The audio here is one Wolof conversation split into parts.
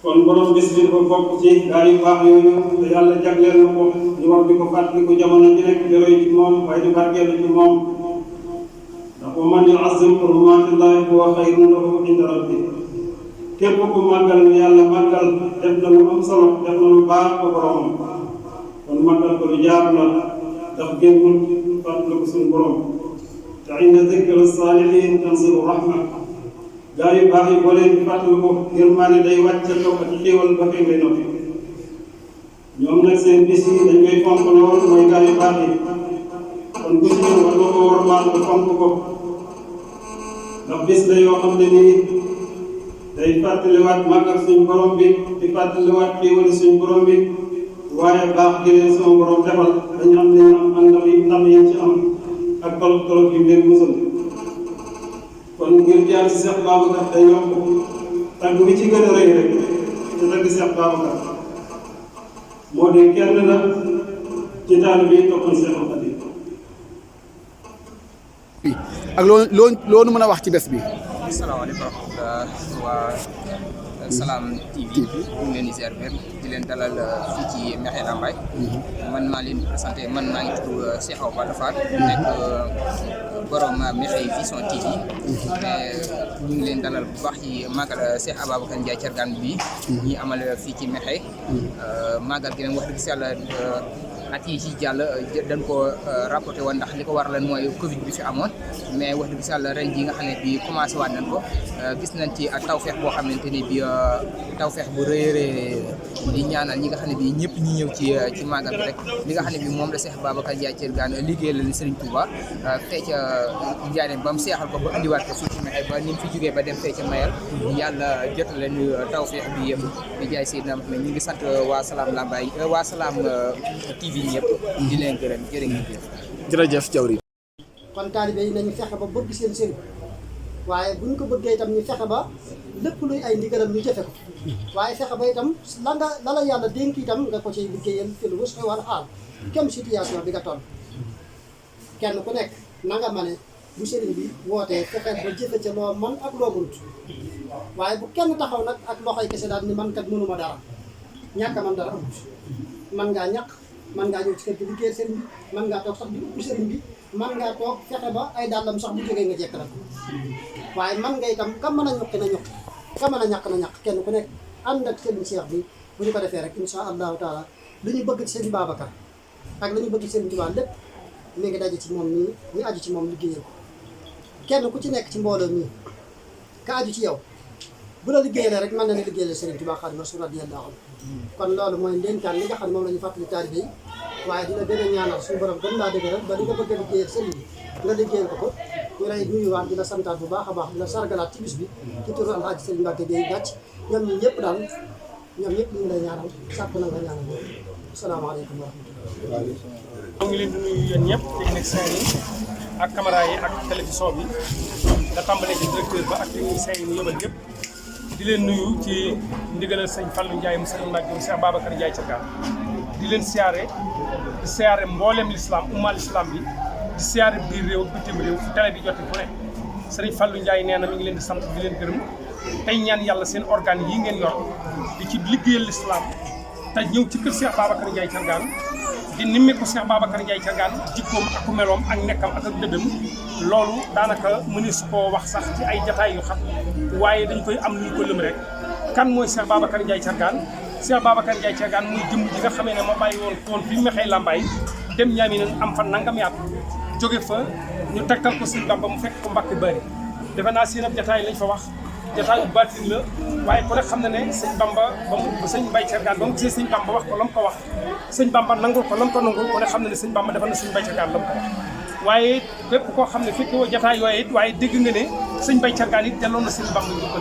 kon borom bis bi dafa bokk ci gaa yu baax yooyu te yàlla jagleel na ko ñu war di ko fàttaliku jamono ji nekk di roy ci moom waaye di barkeelu ci moom ndax wa man yu'azzim hurumaatillahi huwa xayrun lahu inda rabbi képp ku màggal lu yàlla màggal def na lu am solo def na lu baax ko boromam kon màggal ko lu jaar la ndax génnul fàttaliku suñu borom te inda zikri saalihiin tanzilu rahma gaa yu baax yi boo leen di fàttali ko yërmande day wàcc ca kaw ci xéewal ba fee ngay noppi ñoom nag seen bis yi dañ koy fonk lool mooy gaa yu baax yi kon bis yi war nga ko wormaal ko fonk ko ndax bis la yoo xam ne nii day fàttaliwaat màggal suñu borom bi di fàttaliwaat xéewal suñu borom bi waaye baax gi leen suñu borom defal dañu am ne am ndam yi ci am ak tolof tolof yi leen musal kon ngir jaar ci Cheikh Babacar day yomb tàgg bi ci gën a rëy rek te tàgg Cheikh Babacar moo di kenn la ci taalibe bi toppoon Cheikh Khadim ak loolu mën a wax ci bés bi. asalaamaaleykum wa rahmatulah waa Salam TV ñu ngi leen di ziar di leen dalal fii ci Mekhe Lambaye man maa leen di présenté man maa ngi tudd Cheikh Awa Balla Fall nekk borom Mekhe Vision TV mais ñu ngi leen dalal bu baax ci màggal Cheikh Ababacar Ndiaye Thiergane bi ñi amal fii ci Mekhe màggal gi nag wax dëgg si yàlla at yi ci jàll dañ ko rapporté woon ndax li ko waraloon mooy Covid bi fi amoon mais wax dëgg si yàlla ren ji nga xam ne bi commencé waat nañ ko gis nañ ci tawfeex boo xamante ni bi tawfeex bu rëy a di ñaanal ñi nga xam ne bi ñëpp ñi ñëw ci màggal bi rek li nga xam ne bi moom la Cheikh Babacar Ndiaye Thiergane liggéey la Serigne Touba fecc Ndiané ba mu seexal ko ba indiwaat ko fii ci Mekhe ba ni mu fi jógee ba dem fecc Mayel yàlla jot leen tawfeex bi yëpp di jaay Seydina Muhammad ñu ngi sant waa Salam Lambaye waa Salam TV ñëpp di leen gërëm jërë ngeen jëf. jërëjëf Diawri. kon taalibe yi nañu fexe ba bëgg seen sëriñ waaye bu ñu ko bëggee itam ñu fexe ba lépp luy ay ndigalam ñu jëfe ko waaye fexe ba itam la la yàlla dénk itam nga ko ciy liggéeyal fi lu wus wala xaal kem situation bi nga toll kenn ku nekk na nga mane bu sëriñ bi wootee fexe ba jëfe ca loo mën ak loo mënut waaye bu kenn taxaw nag ak loxoy kese daal ni man kat mënuma dara ñàkk man dara amut man ngaa ñàkk man ngaa ñëw ci kër gi liggéeyal sëriñ bi man ngaa toog sax di ubbi sëriñ bi man ngaa toog fexe ba ay dàllam sax bu jógee nga jekk la waaye man nga itam ka mën a ñuqi na ñuqi ka mën a ñàkk na ñàkk kenn ku nekk ànd ak sëriñ Cheikh bi bu ñu ko defee rek insha allahu taala lu ñu bëgg ci sëriñ Babacar ak lu ñu bëgg ci sëriñ Tuubaa lépp mi ngi daje ci moom nii ñu aju ci moom liggéeyal ko kenn ku ci nekk ci mbooloo mii ka aju ci yow bu la liggéeyee rek mën na ne liggéeyal Serigne Touba Xaadimu Rasuul radiyallaahu anhu kon loolu mooy ndénkaan li nga xam ne moom la ñu fàttali taalibe yi waaye dina gën a ñaanal suñu borom gën laa dëgëral ba li nga bëgg a liggéeyal Serigne bi nga liggéeyal ko ñu lay nuyuwaat di la santaat bu baax a baax di la sargalaat ci bis bi ci turu Alxaaji Serigne Mbacke Gueye Gàcc ñoom ñi ñëpp daal ñoom ñëpp ñu ngi lay ñaanal sàpp na nga ñaanal ñoom asalaamaaleykum wa rahmatulah. maa ngi leen di nuyu yéen ñëpp techniciens yi ak caméra yi ak télévision bi nga tàmbalee ci directeur ba ak techniciens yi ñu yëbal yëpp di leen nuyu ci ndigalal sëñ Fallou Ndiaye mu sëñ Mbacke mu Cheikh Babacar Ndiaye Thiergane di leen siyaare mboolem l'islam ummal islam bi di siyaare biir réew bitim réew fu télé bi joti fu ne sëriñ Fallou Ndiaye nee na mi ngi leen di sant di leen gërëm tey ñaan yàlla seen organe yi ngeen yor di ci liggéeyal l'islam te ñëw ci kër Cheikh Babacar Ndiaye Thiergane di nimme ko Cheikh Babacar Ndiaye Thiergane jikkoom ak meloom ak nekkam ak dëddam loolu daanaka mënees koo wax sax ci ay jataay yu xam waaye dañ koy am lu ñu ko lëm rek kan mooy Cheikh Babacar Ndiaye Thiergane Cheikh Babacar Ndiaye Thiergane muy jëmm ji nga xamee ne ma bàyyi woon koon fi Mekhe Lambaye dem Ñaamina am fa nangam yaat jóge fa ñu tegtal ko Sëñ Bamba mu fekk ko Mbàkke Bari defe naa seen ab jataay lañ fa wax jataayu baatin la waaye ku ne xam na ne Sëñ Bamba ba mu Sëñ Mbaye Thiergane ba mu gisee Sëñ Bamba wax ko la mu ko wax Sëñ Bamba nangul ko la mu ko nangul ku ne xam na ne Sëñ Bamba defal na Sëñ Mbaye Thiergane la mu ko wax waaye bépp koo xam ne fekk woo jataay yooyu it waaye dégg nga ne Sëñ Mbaye Thiergane it delloon na Sëñ Bamba ñu ko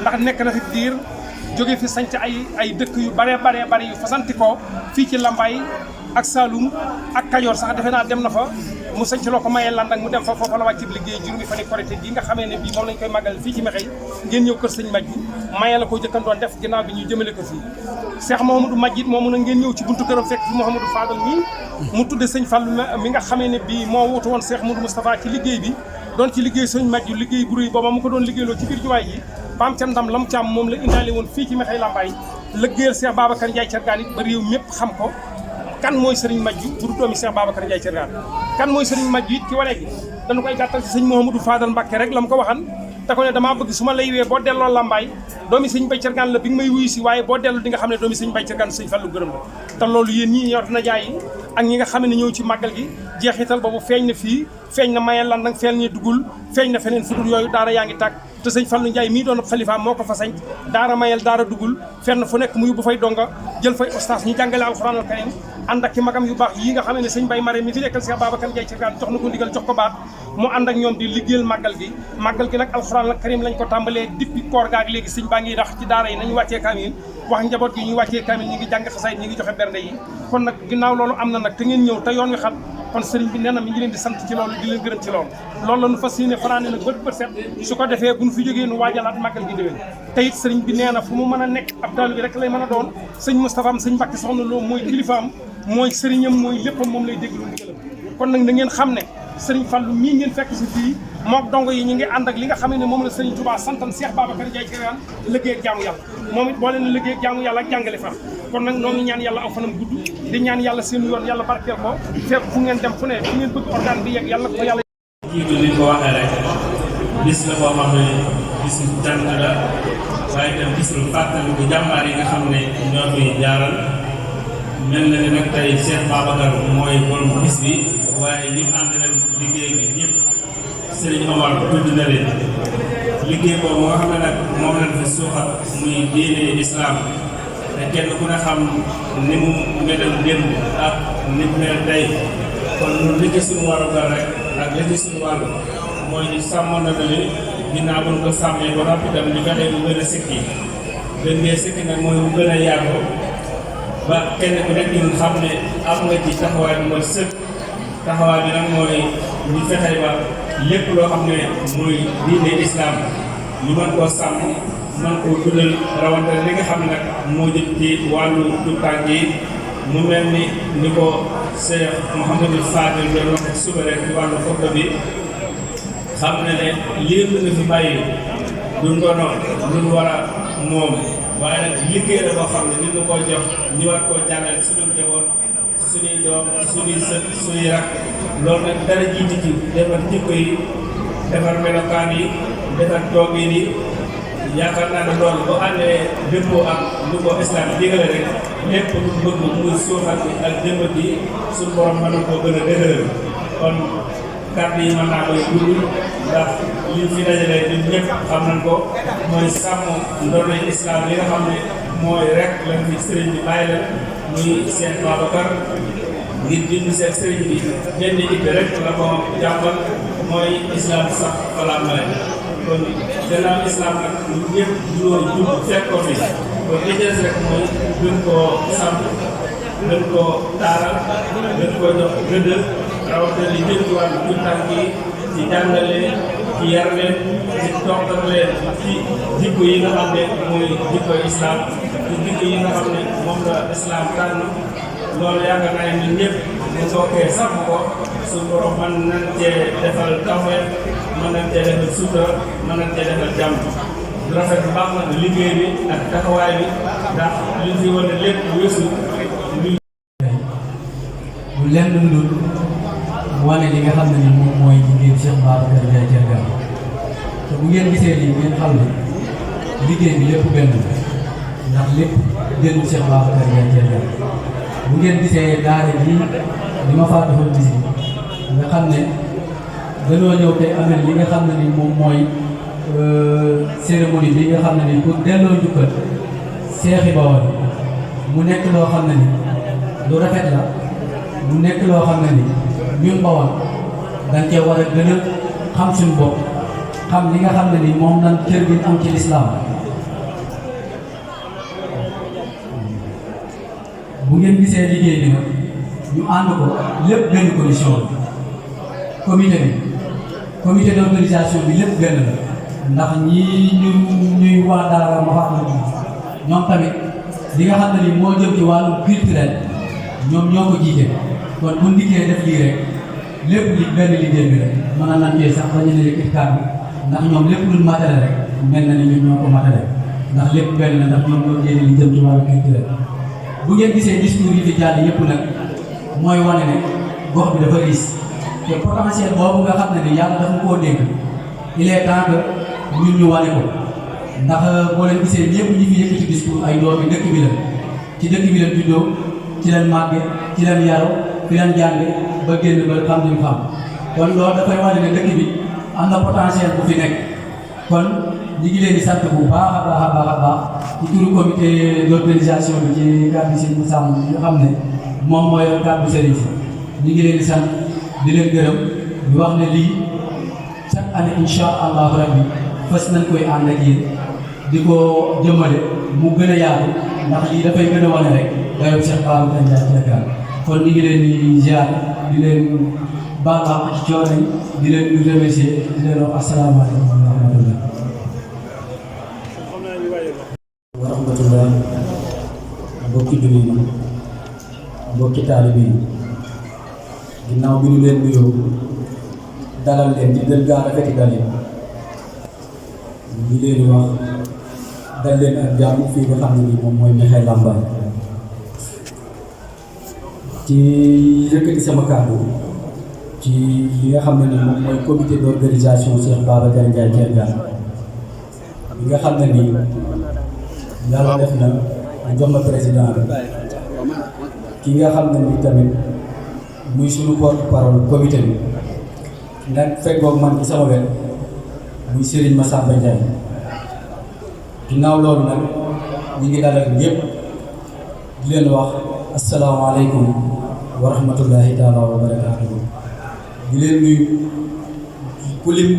ndax nekk na fi diir jóge fi sanc ay dëkk yu bare yu fasanti ko fii ci Lambaye ak Saloum ak Kajoor sax defe naa dem na fa mu sanc loo ko mayee land ak mu dem fa foofa la wàcc liggéey juróomi fan yi Korité gi nga xamee ne bii moom lañ koy màggal fii ci Mekhe ngeen ñëw kër sëñ Madji mayee la ko jëkkandoon def ginnaaw bi ñu jëmale ko fii Cheikh Mouhamadou Madji it moomu na ngeen ñëw ci buntu këram fekk fi Mouhamadou Fadal mii mu tudde sëñ Fallou mi nga xamee ne bii moo wutu woon Cheikh Modou Moustapha ci liggéey bi doon ci liggéey sëñ Madji liggéey bu rëy booba mu ko doon liggéeyloo ci biir juwaay ji baam ca ndam lam ca am moom la indaale woon fii ci Mekhe Lambaye liggéeyal Cheikh Babacar Ndiaye Thiergane it ba réew mépp xam ko kan mooy Serigne Madji bu doomi Cheikh Babacar Ndiaye Thiergane kan mooy Serigne Madji it ci wane gi dañu koy gàttal ci sëñ Mouhamadou Fadal Mbacké rek la mu ko waxan te ko ne damaa bëgg su ma lay wee boo delloo Lambaye doomi sëñ Bay Thiergane la bi nga may wuyu si waaye boo dellu di nga xam ne doomi sëñ Bay Thiergane sëñ Fallou gërëm la te loolu yéen ñii yor na jaay yi ak ñi nga xam ne ñëw ci màggal gi jeexital boobu feeñ na fii feeñ na mayel lan nag feeñ na dugul feeñ na feneen fudul yooyu daara yaa ngi tàkk te sëñ Fallou Ndiaye mii doon xalifa moo ko fa sañ daara mayel daara dugul fenn fu nekk mu yóbbu fay donga jël fay oustaz ñu jàngale alxuraan al karim ànd ak ki magam yu baax yi nga xam ne sëñ Baye Mare mi fi nekkal Cheikh Babacar Ndiaye Thiergane jox na ko ndigal jox ko baat mu ànd ak ñoom di liggéeyal màggal gi nag alxuraan al karim lañ ko tàmbalee depuis koor gaak léegi sëñ baa ngi rax ci daara yi nañu wàccee kaamil wax njaboot gi ñuy wàccee kaamil ñi ngi jàng xasaayid ñi ngi joxe bernde yi kon nag ginnaaw loolu am na nag te ngeen ñëw te yoon wi xat kon sëriñ bi nee na mi ngi leen di sant ci loolu di leen gërëm ci loolu la nu fas yéene fanaane nag bët set su ko defee bu ñu fi jógee nu waajalaat màggal gi déwén te it sëriñ bi nee na fu mu mën a nekk ab taalibe bi rek lay mën a doon sëñ Moustapha am sëñ Mbacké soxna Lo mooy kilifaam mooy sëriñam mooy léppam moom lay déglu ndigalam kon nag na ngeen xam ne sëriñ Fallou mii ngeen fekk si fii mook dongo yi ñu ngi ànd ak li nga xam ne moom la sëriñ Touba santan Cheikh Babacar Ndiaye Thiergane liggéey ak jaamu yàlla moom it boo leen liggéey ak jaamu yàlla ak jàngale fa kon nag noo ngi ñaan yàlla aw fanam gudd di ñaan yàlla seen yoon yàlla barkeel ko fekk fu ngeen dem fu ne fu ngeen bëgg organe bi yegg yàlla ko yàlla jiitu li ko waxee rek bis la boo xam ne bisu jant la waaye itam bisu fàttali ko jàmbaar yi nga xam ne ñoo koy jaaral mel na ni nag tey Cheikh Babacar mooy borom bis bi waaye ñi ànd na liggéey bi ñëpp Serigne Omar tudd na leen liggéey boobu nga xam ne nag moom lañ fi suuxat muy diine islam te kenn ku ne xam ni mu meloon démb ak ni mu mel tey kon ñun li ci suñu warugar rek ak li ci suñu wàllu mooy ñu sàmmoon na ne ginnaaw bu ñu ko sàmmee ba noppi tam ñu fexe mu gën a sikki gën ngee sikki nag mooy mu gën a yaatu ba kenn ku nekk ñun xam ne am nga ci taxawaay bi mooy sëkk taxawaay bi nag mooy ñu fexe ba lépp loo xam ne mooy diine islam ñu mën koo sàmm mën koo dundal rawante li nga xam ne nag moo jëm ci wàllu tànk yi mu mel ni ko Cheikh Mouhamadou Fadel doon wax suba rek ci wàllu xutba bi xam ne lii lu nga fi bàyyi du ndono lu war a moom waaye nag liggéey la boo xam ne nit ñu koo jox ñu war koo jàngale suñu njaboot suñuy doom suñuy sët suñuy rak loolu nag dara jiitu ci defar jikko yi defar melokaan yi defar toogin yi yaakaar naa ne loolu bu àndee dëppoo ak lu ko islam digale rek lépp lu bëgg muy suuxat bi ak jëmbat yi suñu borom mën na koo gën a dëgëral kon kàddu yi mën naa koy gudd ndax li fi dajalee ñun ñëpp xam nañ ko mooy sàmm ndonay islam li nga xam ne mooy rek lan fi sëriñ bi bàyyi la muy Cheikh Babacar ngir bind seen sëriñ bi benn itte rek la ko jàppal mooy islam sax balaa male kon gannaaw islam nag ñëpp juróom fekk ko fi kon li des rek mooy gën koo sàmm gën koo taaral gën koo jox gëdd rawatina li jëm ci wàllu tuutànk yi ci jàngale ci yar leen ci toqal leen ci jikko yi nga xam ne mooy jikko islam ci jikko yi nga xam ne moom la islam tànn loolu yaakaar naa ne ñun ñëpp ñu sookee sàmm ko suñu borom mën nañ cee defal tawfeex mën nañ cee defal sutura mën nañ cee defal jàmm rafet bu baax nag liggéey bi ak taxawaay bi ndax li fi wane lépp weesu lu lenn lu wane li nga xam ne ni moom mooy liggéey Cheikh Babacar Ndiaye Thiergane te bu ngeen gisee lii ngeen xam ne liggéey bi lépp benn ndax lépp jënd Cheikh Babacar Ndiaye Thiergane bu ngeen gisee daara ji li ma faa defoon bis nga xam ne dañoo ñëw tey amel li nga xam ne ni moom mooy cérémonie bi nga xam ne ni pour delloo njukkal Cheikh Bawol mu nekk loo xam ne ni lu rafet la mu nekk loo xam ne ni ñun Bawol dañ cee war a gën a xam suñu bopp xam li nga xam ne ni moom lañ cër gi am ci lislaam bu ngeen gisee liggéey bi nag ñu ànd ko lépp benn commission la comité d'organisation bi lépp benn la ndax ñuy waa daara ma wax ñoom tamit li nga xam ne ni moo jëm ci wàllu culturel ñoom ñoo ko jiite kon bu ndikkee def lii rek lépp li benn liggéey bi rek mën a nancee sax ba ñu ne yëkkati kàddu ndax ñoom lépp luñ matale rek mel na ni ñun ñoo ko matale ndax lépp benn la ndax ñoom ñoo jéem li jëm ci wàllu culturel bu ngeen gisee discours yi fi jàll yëpp nag mooy wane ne gox bi dafa riis te potentiel boobu nga xam ne ni yàlla dafa koo dégg il est temps que ñun ñu wane ko ndax boo leen gisee ñëpp ñi fi yëkkati discours ay doomi dëkk bi la ci dëkk bi leen juddoo ci leen màgge ci leen yaru fi leen jànge ba génn ba xam li mu xam kon loolu dafay wane ne dëkk bi am na potentiel bu fi nekk kon ñi ngi leen di sant bu baax a baax a baax a baax ci turu comité d'organisation bi ci kàddu si Moussa bi nga xam ne moom mooy kàddu sëriñ si ñi ngi leen di sant di leen gërëm di wax ne lii chaque année incha allahu rabbi fas nañ koy ànd ak yéen di ko jëmmale mu gën a yaatu ndax lii dafay gën a wane rek dayoo Cheikh Babacar Ndiaye Thiergane kon ñu ngi leen di ziar di leen baal ci coono yi di leen remercier di leen wax asalaamaaleykum wa rahmatullah. wa rahmatullah mbokki jullit yi mbokki taalibe yi ginnaaw bi ñu leen nuyoo dalal leen di gën gaa rafeti dalil ñu leen di wax dal leen ak jàmm fii nga xam ne nii moom mooy Mekhe Lambaye ci yëkkati sama kàddu ci li nga xam ne nii moom mooy comité d'organisation Cheikh Babacar Ndiaye Thiergane bi nga xam ne nii yàlla def na jox ma président bi ki nga xam ne nii tamit muy suñu porte-parole comité bi nag fekkoog man ci sama wet muy Serigne Massamba Ndiaye ginnaaw loolu nag ñu ngi dalal ñëpp di leen wax asalaamaaleykum wa rahmatullahi taala wa barakaatuhu di leen nuyu ku lim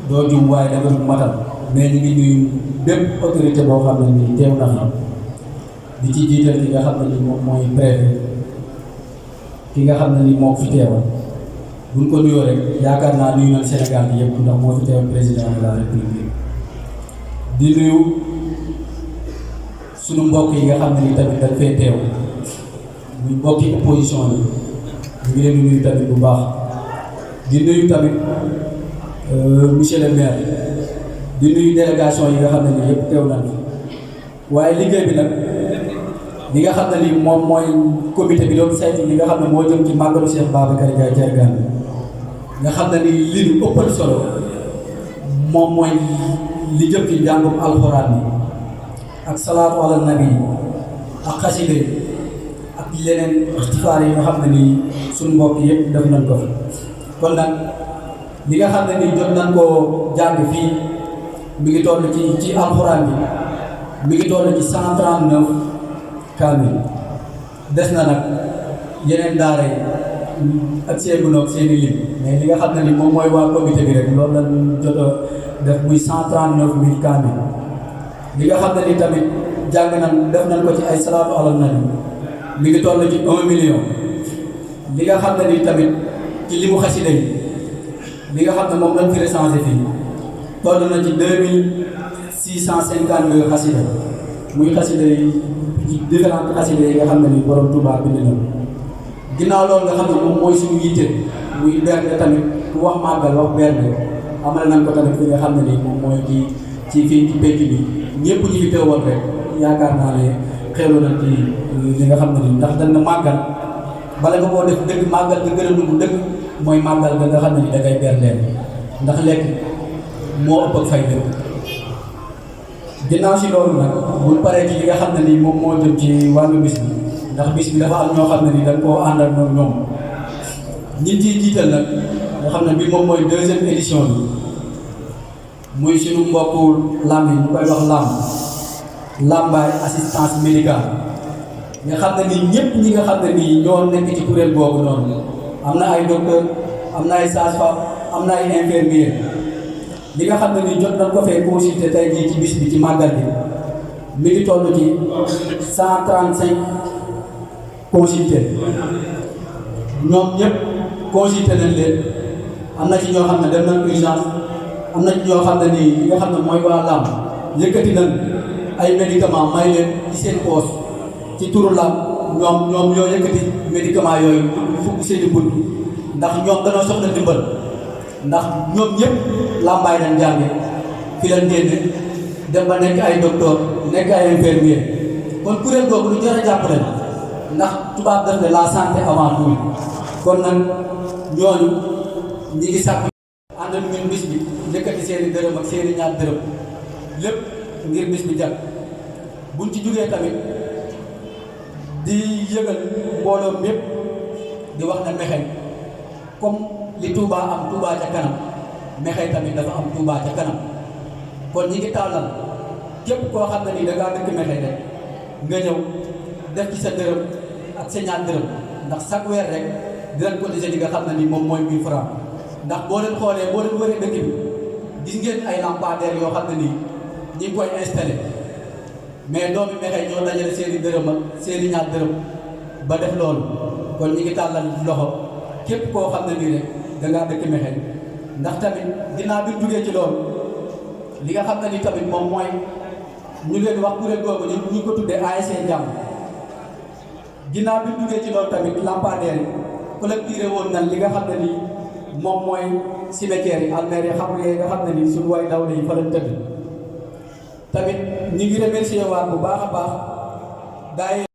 doo jum waaye da nga matal mais ñu ngi nuyu bépp autorité boo xam ne nii teew na fi di ci jiital ki nga xam ne ni moom mooy préfet ki nga xam ne ni moo fi teewal buñ ko nuyoo rek yaakaar naa nuyu nañ Sénégal bi yëpp ndax moo fi teewal président de la république di nuyu sunu mbokk yi nga xam ne ni tamit dañ fee teew muy mbokki opposition yi ñu ngi leen di nuyu tamit bu baax di nuyu tamit monsieur le maire di nuyu délégation yi nga xam ne ni yëpp teew nañ waaye liggéey bi nag li nga xam ne ni moom mooy comité bi doon saytu li nga xam ne moo jëm ci màggalu Cheikh Babacar Ndiaye Thiergane nga xam ne ni li ñu ëppal solo moom mooy li jëm ci njàngum alxuraan bi ak salaatu ala nabi ak xasida ak yeneen ixtifaar yi nga xam ne nii suñu mbokk yëpp def nañ ko fi kon nag li nga xam ne nii jot nañ koo jàng fii mi ngi toll ci alxuraan bi mi ngi toll ci 139 kaamil des na nag yeneen daara yi ak seen gunoog seen i lim mais li nga xam ne ni moom mooy waa comité bi rek loolu lañ jot a def muy 139 000 kaamil li nga xam ne ni tamit jàng nañ def nañ ko ci ay salaatu ala nabi mi ngi toll ci 1 million li nga xam ne ni tamit ci limu xasida yi li nga xam ne moom lañ fi recensé fii toll na ci 2652 xasida muy xasida yi ci différentes xasida yi nga xam ne ni borom Touba bind na ginnaaw loolu nga xam ne moom mooy suñu yitte muy bernde tamit ku wax màggal wax bernde amal nañ ko tamit fi nga xam ne ni moom mooy ci fii ci pénc bi ñëpp ñi fi teewoon rek yaakaar naa ne xeelu na ci li nga xam ne ni ndax dañ na màggal bala nga koo def dëgg màggal nga gën a dugg dëgg mooy màggal nga nga xam ne ni da ngay berndeel ndax lekk moo ëpp ak fay dëgg ginnaaw si loolu nag bu paree ci li nga xam ne ni moom moo jëm ci wàllu bis bi ndax bis bi dafa am ñoo xam ne ni dañ koo àndal ñoom ñi ciy jiital nag nga xam ne bi moom mooy 2e édition bi muy suñu mbokku làmb yi ñu koy wax Lambaye assistance médicale nga xam ne nii ñëpp ñi nga xam ne nii ñoo nekk ci kuréel boobu noonu am na ay docteur am na ay sage-femme am na ay infirmier li nga xam ne nii jot nañ ko fee consulté tey jii ci bis bi ci màggal bi mi ngi toll ci 135 consulté ñoom ñëpp consulté nañ leen am na ci ñoo xam ne dem nañ urgence am na ci ñoo xam ne nii li nga xam ne mooy waa làmb yëkkati nañ ay médicaments may leen ci seen poos ci turu làmb ñoom ñoo yëkkati médicaments yooyu fukk seeni bunt ndax ñoom danoo soxla ndimbal ndax ñoom ñëpp làmbaay dañ jànge fi leen génne dem ba nekk ay docteur nekk ay infirmier kon kuréel googu lu jar a jàppale ndax tubaab def ne la santé avant tout kon nag ñooñu ñi ngi sàkk ànd ak ñun bis bi yëkkati seeni dërëm ak seeni ñaar dërëm lépp ngir bis bi jag buñ ci jógee tamit di yëgal mbooloo mépp di wax na Mekhe comme li Touba am Touba ca kanam Mekhe tamit dafa am Touba ca kanam kon ñi ngi tàllal képp koo xam ne nii da ngaa dëkk Mekhe rek nga ñëw def ci sa dërëm ak sa ñaar dërëm ndax chaque weer rek dinañ ko cotiser li nga xam ne nii moom mooy 1000 francs ndax boo leen xoolee boo leen wëree dëkk bi gis ngeen ay lampadaires yoo xam ne nii ñi ngi koy installé mais doomi Mekhe ñoo dajale seeni dërëm ak seeni ñaar dërëm ba def loolu kon ñi ngi tàllal loxo képp koo xam ne nii rek da ngaa dëkk Mekhe ndax tamit ginnaaw bi jugee ci loolu li nga xam ne ni tamit moom mooy ñu leen wax kuréel googu ñu ko tuddee ASC Jàmm ginnaaw bi jugee ci loolu tamit lampadaires yi collecté woon nañ li nga xam ne nii moom mooy cimetière yi almeer yi xam nga xam ne nii suñu way daw yi fa lañ tëdd tamit ñu ngi remercier waat bu baax a baax daay